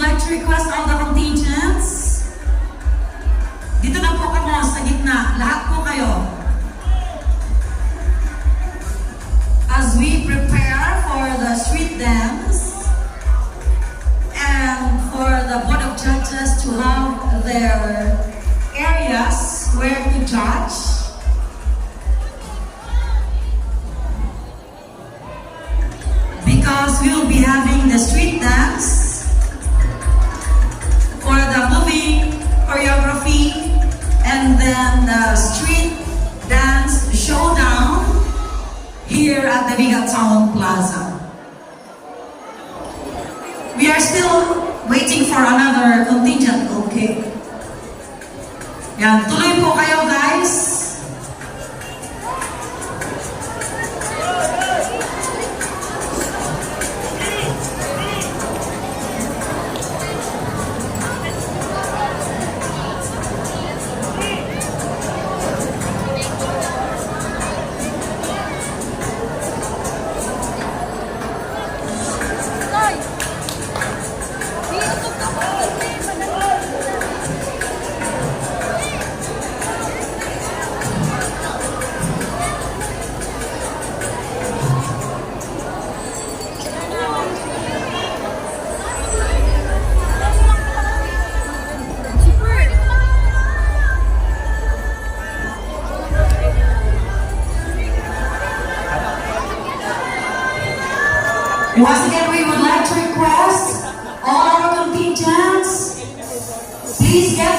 like to request all the contingents. Dito na po kamo sa gitna. Lahat po kayo. As we prepare for the street dance and for the Board of Judges to have their areas where to judge. Because we will be having the street dance for the moving choreography and then the street dance showdown here at the Viga Town Plaza. We are still waiting for another contingent, okay? Yan, tuloy po kayo guys. Once again, we would like to request all our contingents, please get